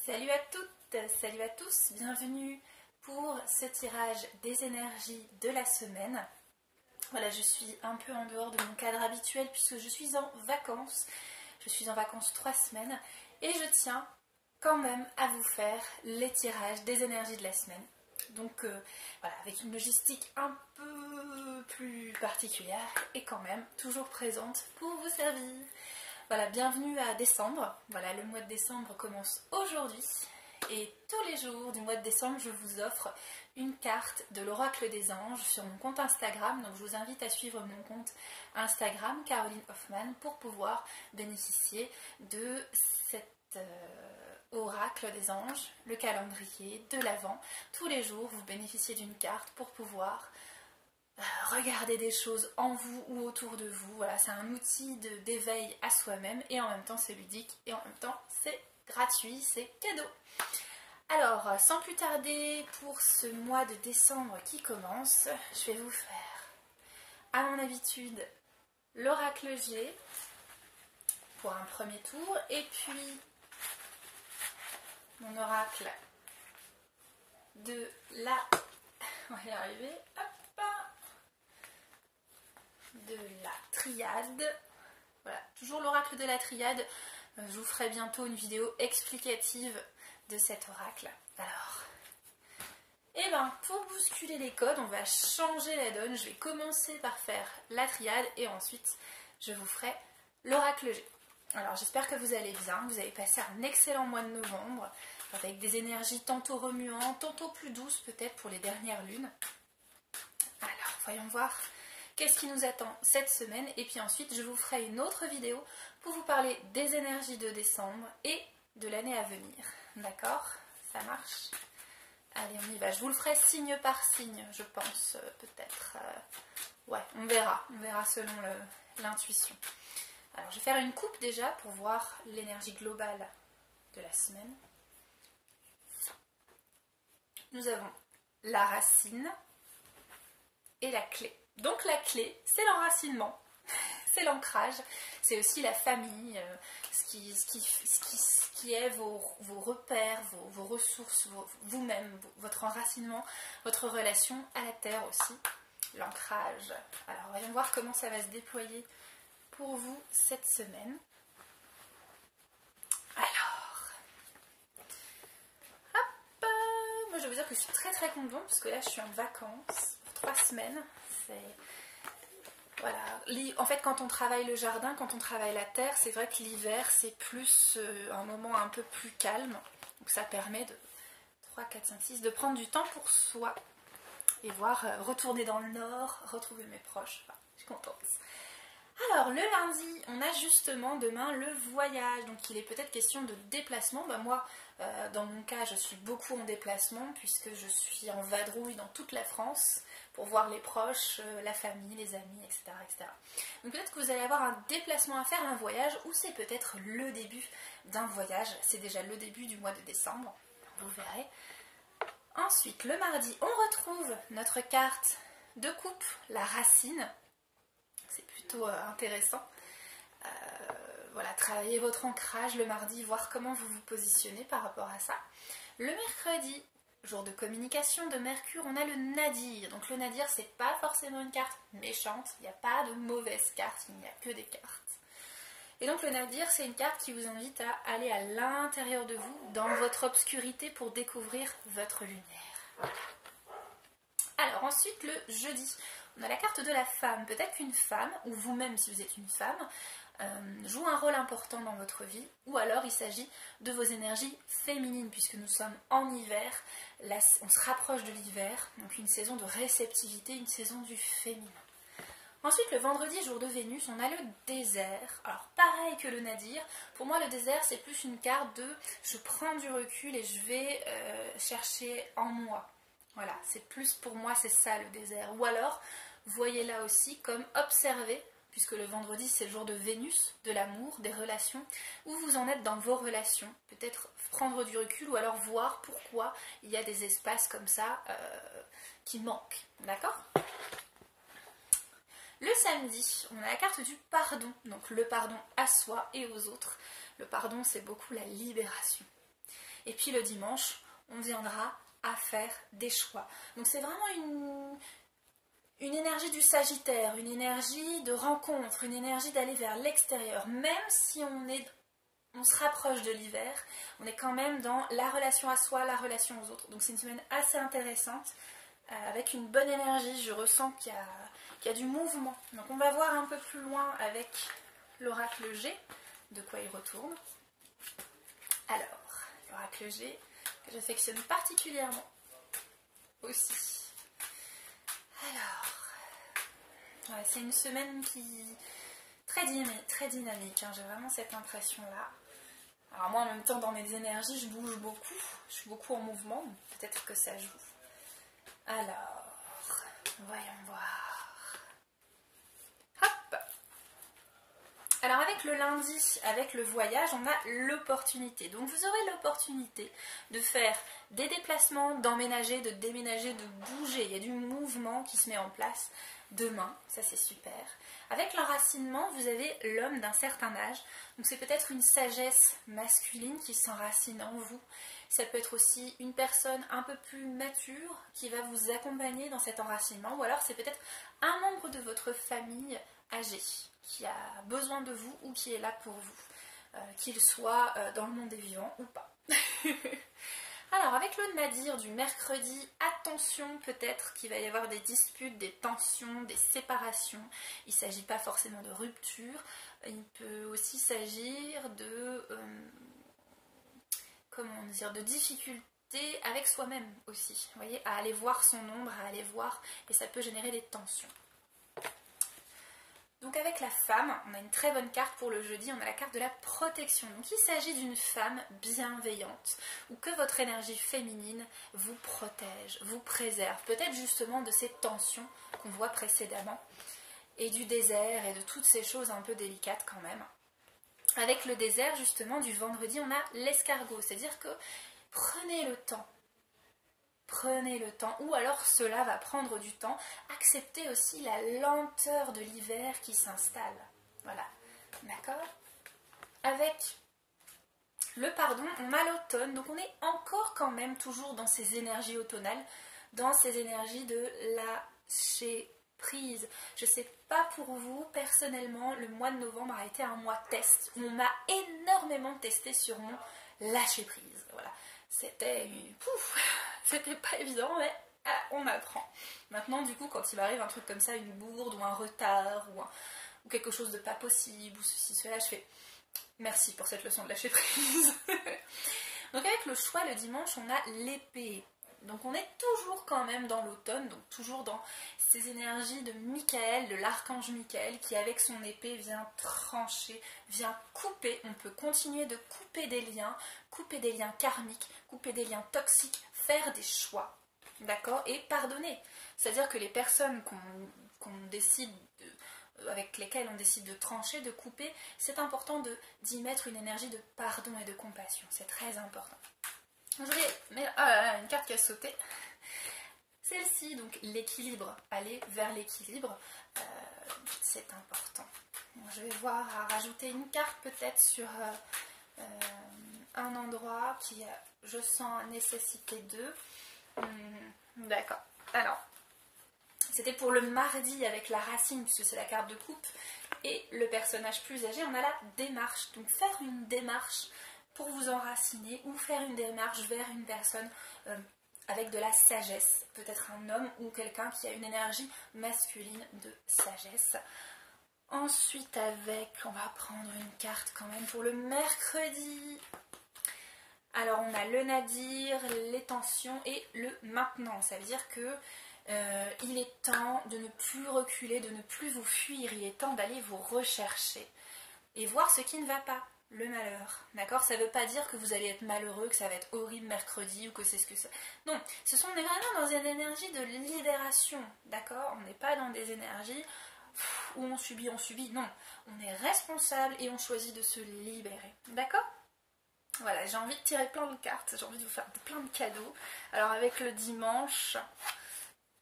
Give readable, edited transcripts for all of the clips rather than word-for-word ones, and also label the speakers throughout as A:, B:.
A: Salut à toutes, salut à tous, bienvenue pour ce tirage des énergies de la semaine. Voilà, je suis un peu en dehors de mon cadre habituel puisque je suis en vacances. Je suis en vacances 3 semaines et je tiens quand même à vous faire les tirages des énergies de la semaine. Donc voilà, avec une logistique un peu plus particulière et quand même toujours présente pour vous servir. Voilà, bienvenue à décembre. Voilà, le mois de décembre commence aujourd'hui. Et tous les jours du mois de décembre, je vous offre une carte de l'Oracle des Anges sur mon compte Instagram. Donc je vous invite à suivre mon compte Instagram, Caroline Hoffman, pour pouvoir bénéficier de cet Oracle des Anges, le calendrier de l'Avent. Tous les jours, vous bénéficiez d'une carte pour pouvoir regarder des choses en vous ou autour de vous. Voilà, c'est un outil d'éveil à soi-même et en même temps c'est ludique et en même temps c'est gratuit, c'est cadeau. Alors, sans plus tarder, pour ce mois de décembre qui commence, je vais vous faire, à mon habitude, l'oracle G pour un premier tour et puis mon oracle de la... On va y arriver, hop, de la triade. Voilà, toujours l'oracle de la triade. Je vous ferai bientôt une vidéo explicative de cet oracle. Alors, et ben pour bousculer les codes, on va changer la donne. Je vais commencer par faire la triade et ensuite je vous ferai l'oracle G. Alors j'espère que vous allez bien, vous avez passé un excellent mois de novembre avec des énergies tantôt remuantes, tantôt plus douces peut-être pour les dernières lunes. Alors voyons voir qu'est-ce qui nous attend cette semaine et puis ensuite je vous ferai une autre vidéo pour vous parler des énergies de décembre et de l'année à venir. D'accord? Ça marche? Allez, on y va. Je vous le ferai signe par signe, je pense, peut-être. Ouais, on verra selon l'intuition. Alors, je vais faire une coupe déjà pour voir l'énergie globale de la semaine. Nous avons la racine et la clé. Donc la clé, c'est l'enracinement, c'est l'ancrage, c'est aussi la famille, ce qui est vos repères, vos ressources, vous-même, votre enracinement, votre relation à la terre aussi, l'ancrage. Alors voyons voir comment ça va se déployer pour vous cette semaine. Alors, hop, moi je vais vous dire que je suis très contente parce que là je suis en vacances pour 3 semaines. Voilà. En fait, quand on travaille le jardin, quand on travaille la terre, c'est vrai que l'hiver, c'est plus un moment un peu plus calme. Donc ça permet de 3, 4, 5, 6 de prendre du temps pour soi et voir retourner dans le nord, retrouver mes proches. Enfin, je suis contente. Alors, le lundi, on a justement demain le voyage. Donc, il est peut-être question de déplacement. Ben, moi, dans mon cas, je suis beaucoup en déplacement puisque je suis en vadrouille dans toute la France pour voir les proches, la famille, les amis, etc. etc. Donc, peut-être que vous allez avoir un déplacement à faire, un voyage, ou c'est peut-être le début d'un voyage. C'est déjà le début du mois de décembre. Vous verrez. Ensuite, le mardi, on retrouve notre carte de coupe, la racine. C'est plutôt intéressant. Voilà, travaillez votre ancrage le mardi, voir comment vous vous positionnez par rapport à ça. Le mercredi, jour de communication de Mercure, on a le nadir. Donc le nadir, c'est pas forcément une carte méchante, il n'y a pas de mauvaises cartes, il n'y a que des cartes. Et donc le nadir, c'est une carte qui vous invite à aller à l'intérieur de vous, dans votre obscurité, pour découvrir votre lumière. Voilà. Alors ensuite, le jeudi, on a la carte de la femme. Peut-être qu'une femme, ou vous-même si vous êtes une femme, joue un rôle important dans votre vie, ou alors il s'agit de vos énergies féminines, puisque nous sommes en hiver, là, on se rapproche de l'hiver, donc une saison de réceptivité, une saison du féminin. Ensuite, le vendredi, jour de Vénus, on a le désert. Alors, pareil que le nadir, pour moi, le désert, c'est plus une carte de je prends du recul et je vais chercher en moi. Voilà, c'est plus pour moi, c'est ça le désert. Ou alors, voyez-la aussi comme observer, puisque le vendredi, c'est le jour de Vénus, de l'amour, des relations, où vous en êtes dans vos relations. Peut-être prendre du recul ou alors voir pourquoi il y a des espaces comme ça qui manquent. D'accord ? Le samedi, on a la carte du pardon, donc le pardon à soi et aux autres. Le pardon, c'est beaucoup la libération. Et puis le dimanche, on viendra à faire des choix. Donc c'est vraiment une énergie du Sagittaire, une énergie de rencontre, une énergie d'aller vers l'extérieur. Même si on se rapproche de l'hiver, on est quand même dans la relation à soi, la relation aux autres. Donc c'est une semaine assez intéressante, avec une bonne énergie. Je ressens qu'il y a du mouvement. Donc on va voir un peu plus loin avec l'oracle G, de quoi il retourne. Alors, l'oracle G, que j'affectionne particulièrement aussi. Alors, ouais, c'est une semaine qui très dynamique, hein, j'ai vraiment cette impression-là. Alors moi, en même temps, dans mes énergies, je bouge beaucoup, je suis beaucoup en mouvement, peut-être que ça joue. Alors, voyons voir. Hop! Alors avec le lundi, avec le voyage, on a l'opportunité. Donc vous aurez l'opportunité de faire des déplacements, d'emménager, de déménager, de bouger. Il y a du mouvement qui se met en place demain, ça c'est super. Avec l'enracinement, vous avez l'homme d'un certain âge. Donc c'est peut-être une sagesse masculine qui s'enracine en vous. Ça peut être aussi une personne un peu plus mature qui va vous accompagner dans cet enracinement. Ou alors c'est peut-être un membre de votre famille âgé qui a besoin de vous ou qui est là pour vous, qu'il soit dans le monde des vivants ou pas. Alors avec le nadir du mercredi, attention peut-être qu'il va y avoir des disputes, des tensions, des séparations. Il ne s'agit pas forcément de rupture, il peut aussi s'agir de, comment dire, de difficultés avec soi-même aussi. Vous voyez, à aller voir son ombre, à aller voir, et ça peut générer des tensions. Donc avec la femme, on a une très bonne carte pour le jeudi, on a la carte de la protection. Donc il s'agit d'une femme bienveillante, ou que votre énergie féminine vous protège, vous préserve, peut-être justement de ces tensions qu'on voit précédemment, et du désert, et de toutes ces choses un peu délicates quand même. Avec le désert justement du vendredi, on a l'escargot, c'est-à-dire que prenez le temps. Prenez le temps, ou alors cela va prendre du temps. Acceptez aussi la lenteur de l'hiver qui s'installe. Voilà, d'accord? Avec le pardon, on a l'automne, donc on est encore quand même toujours dans ces énergies automnales, dans ces énergies de lâcher prise. Je sais pas pour vous, personnellement, le mois de novembre a été un mois test, où on m'a énormément testé sur mon lâcher prise. Voilà, c'était c'était pas évident, mais on apprend. Maintenant, du coup, quand il m'arrive un truc comme ça, une bourde ou un retard ou quelque chose de pas possible ou ceci, cela, je fais merci pour cette leçon de lâcher prise. Donc avec le choix, le dimanche, on a l'épée. Donc on est toujours quand même dans l'automne, donc toujours dans ces énergies de Michael, de l'archange Michael, qui avec son épée vient trancher, vient couper. On peut continuer de couper des liens karmiques, couper des liens toxiques, faire des choix, d'accord, et pardonner. C'est-à-dire que les personnes avec lesquelles on décide de trancher, de couper, c'est important d'y mettre une énergie de pardon et de compassion. C'est très important. Je vais mettre une carte qui a sauté. Celle-ci, donc l'équilibre. Aller vers l'équilibre, c'est important. Bon, je vais voir à rajouter une carte peut-être sur un endroit qui, je sens, nécessité d'eux. D'accord. Alors, c'était pour le mardi avec la racine, puisque c'est la carte de coupe, et le personnage plus âgé, on a la démarche. Donc faire une démarche pour vous enraciner, ou faire une démarche vers une personne avec de la sagesse, peut-être un homme ou quelqu'un qui a une énergie masculine de sagesse. Ensuite on va prendre une carte quand même pour le mercredi. Alors on a le nadir, les tensions et le maintenant. Ça veut dire que il est temps de ne plus reculer, de ne plus vous fuir. Il est temps d'aller vous rechercher et voir ce qui ne va pas, le malheur. D'accord? Ça ne veut pas dire que vous allez être malheureux, que ça va être horrible mercredi ou que c'est ce que ça... Non, on est vraiment dans une énergie de libération. D'accord? On n'est pas dans des énergies où on subit. Non, on est responsable et on choisit de se libérer. D'accord? Voilà, j'ai envie de tirer plein de cartes, j'ai envie de vous faire plein de cadeaux. Alors avec le dimanche,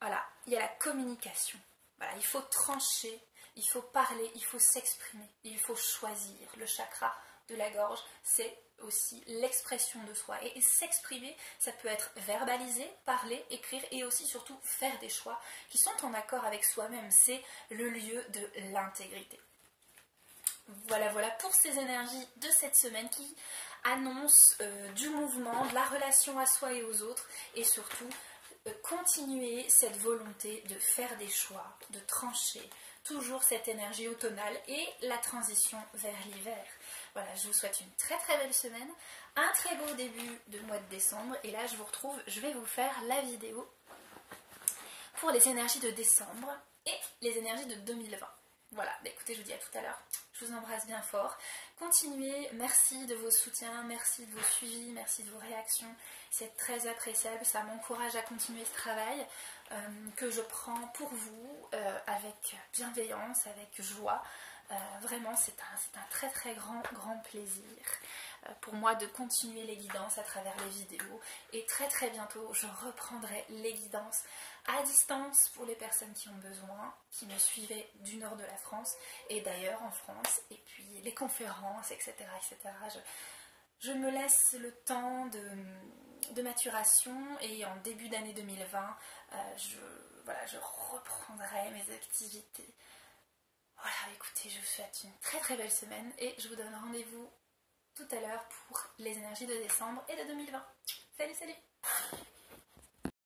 A: voilà, il y a la communication. Voilà, il faut trancher, il faut parler, il faut s'exprimer, il faut choisir. Le chakra de la gorge, c'est aussi l'expression de soi. Et s'exprimer, ça peut être verbaliser, parler, écrire et aussi surtout faire des choix qui sont en accord avec soi-même. C'est le lieu de l'intégrité. Voilà, voilà pour ces énergies de cette semaine qui annoncent du mouvement, de la relation à soi et aux autres et surtout continuer cette volonté de faire des choix, de trancher, toujours cette énergie automnale et la transition vers l'hiver. Voilà, je vous souhaite une très très belle semaine, un très beau début de mois de décembre et là je vous retrouve, je vais vous faire la vidéo pour les énergies de décembre et les énergies de 2020. Voilà, bah écoutez, je vous dis à tout à l'heure, je vous embrasse bien fort, continuez, merci de vos soutiens, merci de vos suivis, merci de vos réactions, c'est très appréciable, ça m'encourage à continuer ce travail que je prends pour vous avec bienveillance, avec joie. Vraiment, c'est un très très grand plaisir pour moi de continuer les guidances à travers les vidéos. Et très très bientôt, je reprendrai les guidances à distance pour les personnes qui ont besoin, qui me suivaient du nord de la France et d'ailleurs en France. Et puis les conférences, etc. etc. Je me laisse le temps de maturation et en début d'année 2020, je reprendrai mes activités. Voilà, écoutez, je vous souhaite une très très belle semaine et je vous donne rendez-vous tout à l'heure pour les énergies de décembre et de 2020. Salut, salut!